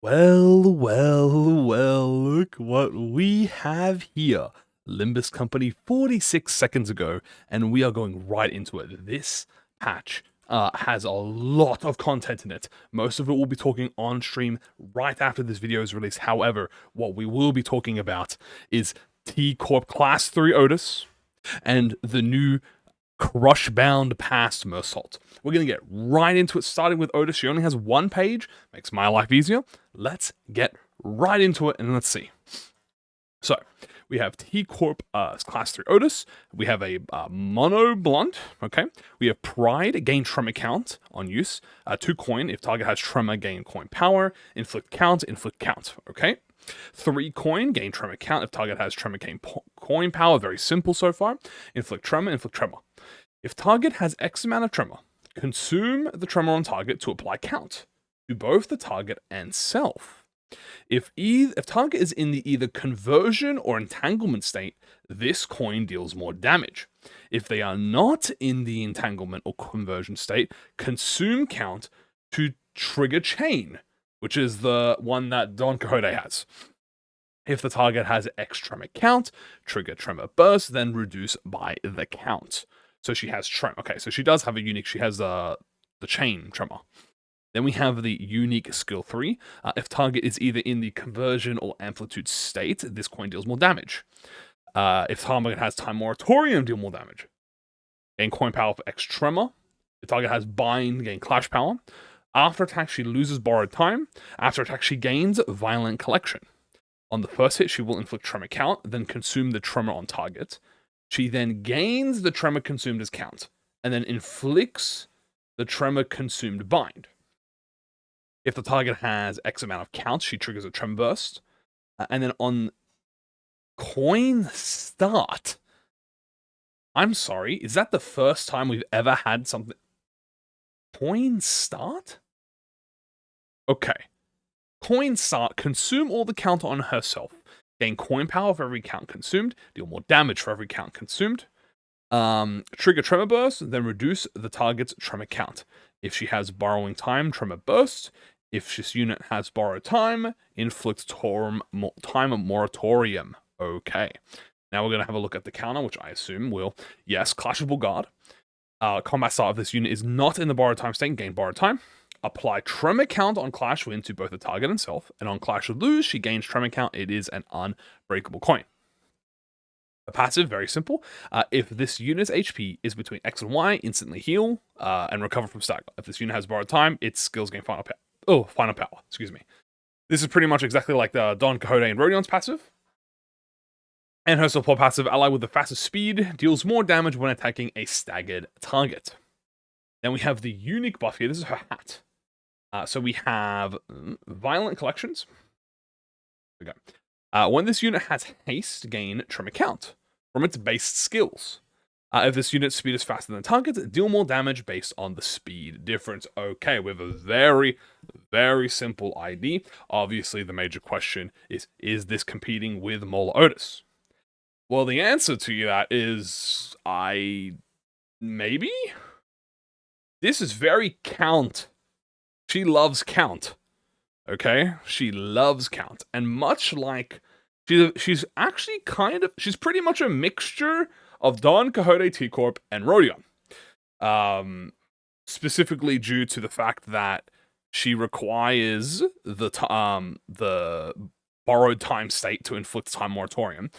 Well, look what we have here. Limbus Company 46 seconds ago, and we are going right into it. This patch has a lot of content in it. Most of it we'll be talking on stream right after this video is released. However, what we will be talking about is Corp Class 3 Outis and the new Crushbound past Meursault. We're going to get right into it, starting with Outis. She only has one page, makes my life easier. Let's get right into it and let's see. So, we have Corp Class 3 Outis. We have a Mono Blunt, okay? We have Pride, gain Tremor count on use. 2 coin, if target has Tremor, gain coin power. Inflict count, okay? 3 coin, gain Tremor count. If target has Tremor, gain coin power. Very simple so far. Inflict Tremor. If target has X amount of Tremor, consume the Tremor on target to apply count to both the target and self. If target is in the either conversion or entanglement state, this coin deals more damage. If they are not in the entanglement or conversion state, consume count to trigger chain, which is the one that Don Quixote has. If the target has X tremor count, trigger tremor burst, then reduce by the count. So she has tremor. Okay, so she does have a unique, she has the chain tremor. Then we have the unique skill 3. If target is either in the conversion or amplitude state, this coin deals more damage. If target has time moratorium, deal more damage. Gain coin power for X tremor. If target has bind, gain clash power. After attack, she loses borrowed time. After attack, she gains violent collection. On the first hit, she will inflict tremor count, then consume the tremor on target. She then gains the tremor consumed as count, and then inflicts the tremor consumed bind. If the target has X amount of count, she triggers a tremor burst. And then on coin start, I'm sorry, is that the first time we've ever had something? Coin start? Okay. Coin start, consume all the count on herself. Gain coin power for every count consumed. Deal more damage for every count consumed. Trigger tremor burst, then reduce the target's tremor count. If she has borrowing time, tremor burst. If this unit has borrowed time, inflict time moratorium. Okay. Now we're going to have a look at the counter, which I assume will, yes, Clashable Guard. Combat start of this unit is not in the borrowed time state, gain borrowed time. Apply tremor count on clash win to both the target and self, and on clash lose, she gains tremor count. It is an unbreakable coin. A passive, very simple. If this unit's HP is between X and Y, instantly heal and recover from stagger. If this unit has borrowed time, its skills gain final power. Excuse me. This is pretty much exactly like the Don Quixote and Rodion's passive. And her support passive, allied with the fastest speed, deals more damage when attacking a staggered target. Then we have the unique buff here. This is her hat. So we have violent collections. There we go. When this unit has haste, gain tremor count from its base skills. If this unit's speed is faster than the target, deal more damage based on the speed difference. Okay, we have a very, very simple ID. Obviously, the major question is this competing with Molar Outis? Well, the answer to that is maybe? This is very count. She loves count. Okay? She loves count. And much like she's actually she's pretty much a mixture of Don Quixote, T-Corp, and Rodion. Specifically due to the fact that she requires the borrowed time state to inflict time moratorium.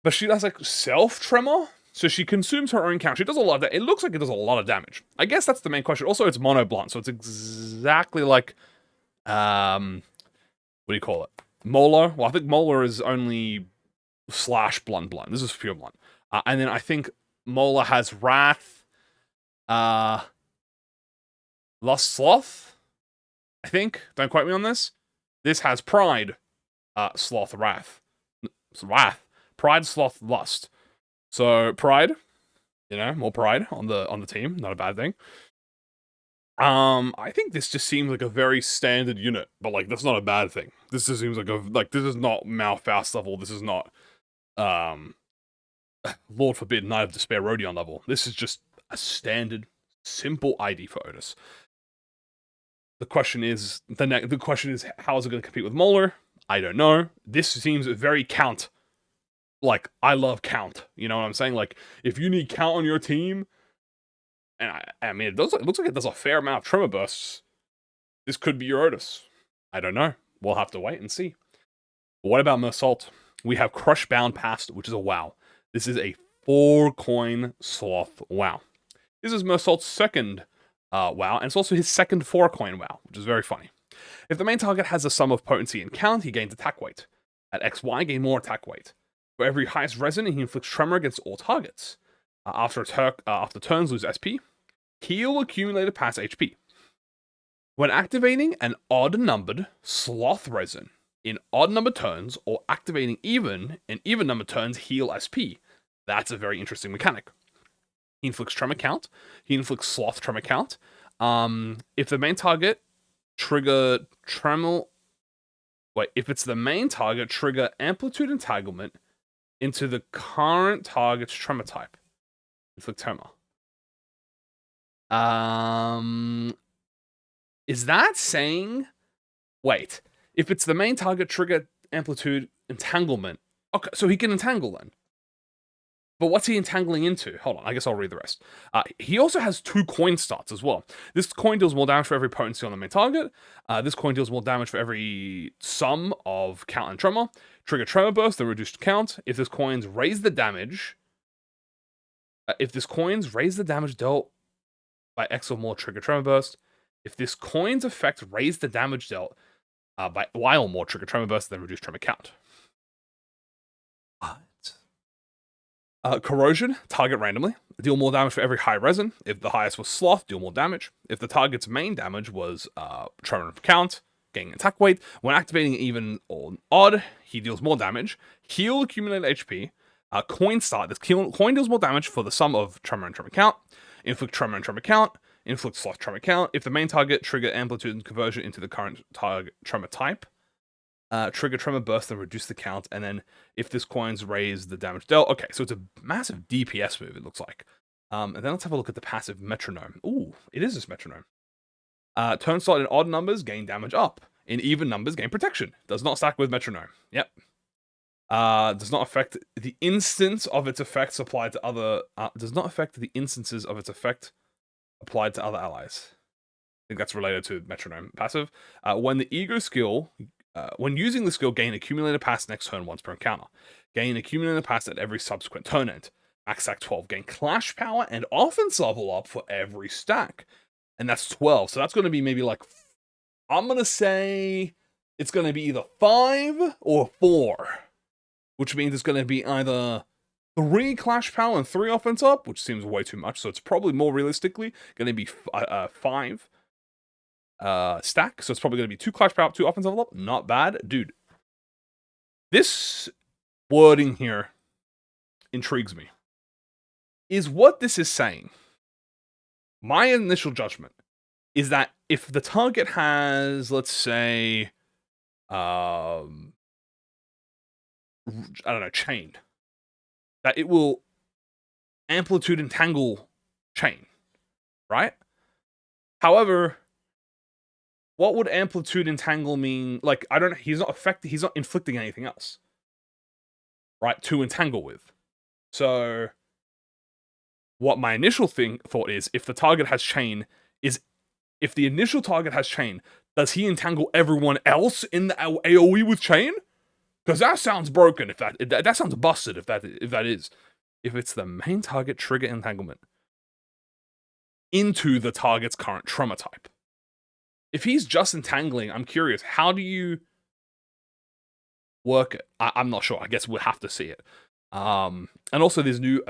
But she does like self-tremor. So she consumes her own count. She does a lot of it looks like it does a lot of damage. I guess that's the main question. Also, it's mono blunt, so it's exactly like what do you call it? Molar. Well, I think Molar is only / blunt. This is pure blunt. And then I think Molar has Wrath, Lust, Sloth. I think. Don't quote me on this. This has Pride, Sloth, Wrath. Pride, Sloth, Lust. So pride, more pride on the team, not a bad thing. I think this just seems like a very standard unit, but like that's not a bad thing. This just seems like this is not Malfaust level. This is not Lord Forbid, Knight of Despair Rodion level. This is just a standard, simple ID for Outis. The question is, how is it going to compete with Molar? I don't know. This seems very count. Like, I love count. You know what I'm saying? Like, if you need count on your team, and I mean, it looks like it does a fair amount of tremor bursts. This could be your Outis. I don't know. We'll have to wait and see. But what about Meursault? We have Crushbound Past, which is a WoW. This is a 4-coin sloth WoW. This is Meursault's second WoW, and it's also his second 4-coin WoW, which is very funny. If the main target has a sum of potency and count, he gains attack weight. At XY, gain more attack weight. For every highest resin, he inflicts tremor against all targets. After turns, lose SP. Heal accumulated past HP. When activating an odd-numbered sloth resin in odd-numbered turns, or activating in even-numbered turns, heal SP. That's a very interesting mechanic. He inflicts tremor count. He inflicts sloth tremor count. If the main target trigger tremor... Wait, if it's the main target, trigger amplitude entanglement into the current target's tremor type. Inflict tremor. Is that saying... Wait, if it's the main target, trigger amplitude entanglement. Okay, so he can entangle then. But what's he entangling into? Hold on, I guess I'll read the rest. He also has 2 coin starts as well. This coin deals more damage for every potency on the main target. This coin deals more damage for every sum of count and tremor. Trigger tremor burst, the reduced count. If this coins raise the damage... dealt by X or more, trigger tremor burst. If this coin's effect raise the damage dealt by Y or more, trigger tremor burst, then reduce tremor count. Corrosion, target randomly. Deal more damage for every high resin. If the highest was sloth, deal more damage. If the target's main damage was tremor count, gain attack weight. When activating even or odd, he deals more damage. Heal accumulated HP. Coin start. This coin deals more damage for the sum of tremor and tremor count. Inflict tremor and tremor count. Inflict sloth tremor count. If the main target, trigger amplitude and conversion into the current target tremor type. Trigger tremor burst and reduce the count, and then if this coin's raise the damage dealt. Okay, so it's a massive DPS move, it looks like. And then let's have a look at the passive metronome. Ooh, it is this metronome. Turn slot in odd numbers, gain damage up. In even numbers, gain protection. Does not stack with metronome. Yep. Does not affect the instance of its effects applied to other... does not affect the instances of its effect applied to other allies. I think that's related to metronome passive. When the ego skill... when using the skill, gain accumulated pass next turn once per encounter. Gain accumulated pass at every subsequent turn end. Max stack 12. Gain clash power and offense level up for every stack. And that's 12. So that's going to be maybe like... I'm going to say it's going to be either 5 or 4. Which means it's going to be either 3 clash power and 3 offense up, which seems way too much. So it's probably more realistically going to be 5 stack, so it's probably going to be 2 clash power up, 2 offense level up. Not bad, dude. This wording here intrigues me. Is what this is saying, my initial judgment is that if the target has, let's say, I don't know, chained, that it will amplitude entangle chain, right? However, what would amplitude entangle mean? Like, I don't know, he's not inflicting anything else, right, to entangle with. So, what my initial thought is, if the target has chain, if the initial target has chain, does he entangle everyone else in the AoE with chain? Because that sounds broken. If that sounds busted. If it's the main target, trigger entanglement into the target's current tremor type. If he's just entangling, I'm curious, how do you work it? I'm not sure. I guess we'll have to see it. And also there's new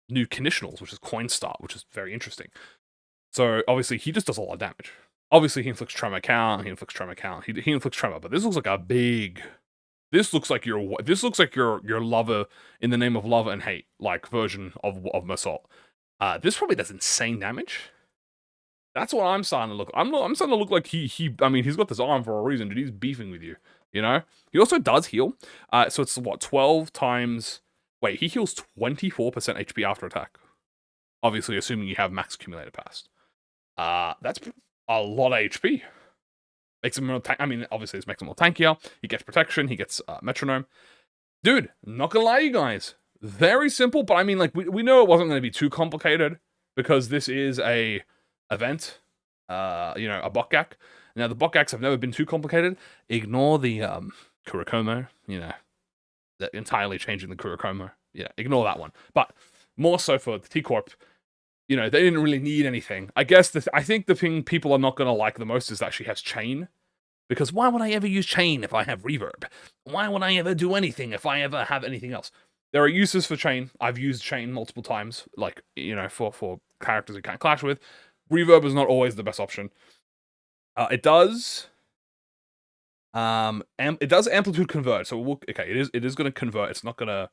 conditionals, which is coin start, which is very interesting. So obviously he just does a lot of damage. Obviously he inflicts tremor count, he inflicts tremor, but this looks like a big... This looks like your lover in the name of love and hate, like, version of Meursault. This probably does insane damage. That's what I'm starting to look. I'm starting to look like I mean, he's got this arm for a reason, dude. He's beefing with you, you know? He also does heal. So it's what, 12 times... Wait, he heals 24% HP after attack. Obviously, assuming you have max accumulated past. That's a lot of HP. Makes him more I mean, obviously, this makes him more tankier. He gets protection. He gets metronome. Dude, not gonna lie to you guys. Very simple, but I mean, like, we know it wasn't going to be too complicated because this is a event, you know, a Bokgak. Now, the Bokgaks have never been too complicated. Ignore the Kurikomo, you know, entirely changing the Kurikomo. Yeah, ignore that one. But more so for the T-Corp, you know, they didn't really need anything. I guess I think the thing people are not going to like the most is that she has chain. Because why would I ever use chain if I have reverb? Why would I ever do anything if I ever have anything else? There are uses for chain. I've used chain multiple times, like, you know, for characters you can't clash with. Reverb is not always the best option. It does amplitude convert. So okay, it is going to convert. It's not going to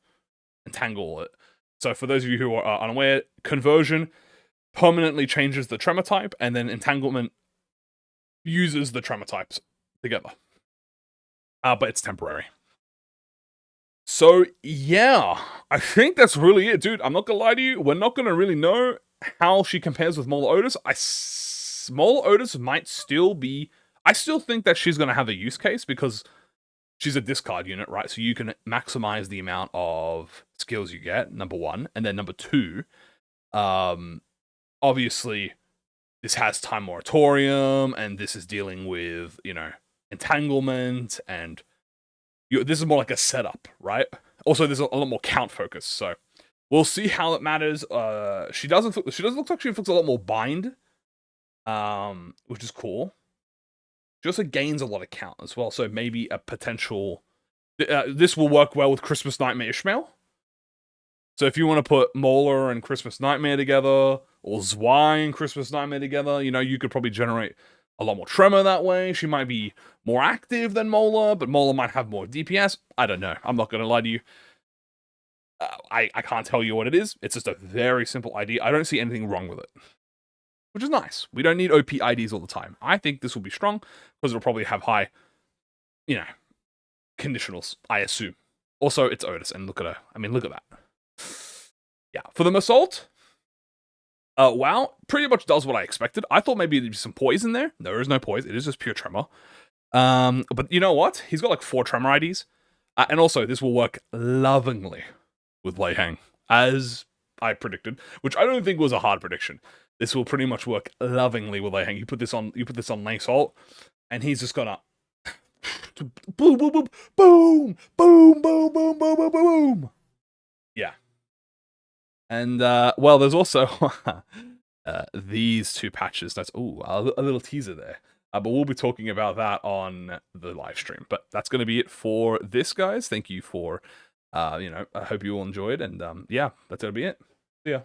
entangle it. So for those of you who are unaware, conversion permanently changes the tremor type, and then entanglement uses the tremor types together. But it's temporary. So, yeah, I think that's really it, dude. I'm not gonna lie to you. We're not gonna really know how she compares with Molar Outis. Molar Outis might still be... I still think that she's gonna have a use case because she's a discard unit, right? So you can maximize the amount of skills you get, number one. And then number two, obviously, this has time moratorium, and this is dealing with, you know, entanglement, and this is more like a setup, right? Also, there's a lot more count focus, so we'll see how it matters. She doesn't look like she inflicts a lot more bind, which is cool. She also gains a lot of count as well, so maybe a potential... this will work well with Christmas Nightmare Ishmael. So if you want to put Molar and Christmas Nightmare together, or Zwei and Christmas Nightmare together, you know, you could probably generate a lot more tremor that way. She might be more active than Molar, but Molar might have more DPS. I don't know. I'm not going to lie to you. I can't tell you what it is. It's just a very simple ID. I don't see anything wrong with it, which is nice. We don't need OP IDs all the time. I think this will be strong because it'll probably have high, you know, conditionals, I assume. Also, it's Outis, and look at her. I mean, look at that. Yeah, for the Meursault, WoW pretty much does what I expected. I thought maybe there'd be some poise in there. There is no poise. It is just pure tremor. But you know what? He's got like 4 tremor IDs. And also, this will work lovingly with Lei Hang, as I predicted, which I don't think was a hard prediction. This will pretty much work lovingly with Lei Hang. You put this on Meursault, and he's just gonna boom, boom, boom, boom, boom, boom, boom, boom, boom, boom. Yeah. And, well, there's also these 2 patches. That's, ooh, a little teaser there. But we'll be talking about that on the live stream. But that's going to be it for this, guys. Thank you for, you know, I hope you all enjoyed. And, yeah, that's going to be it. See ya.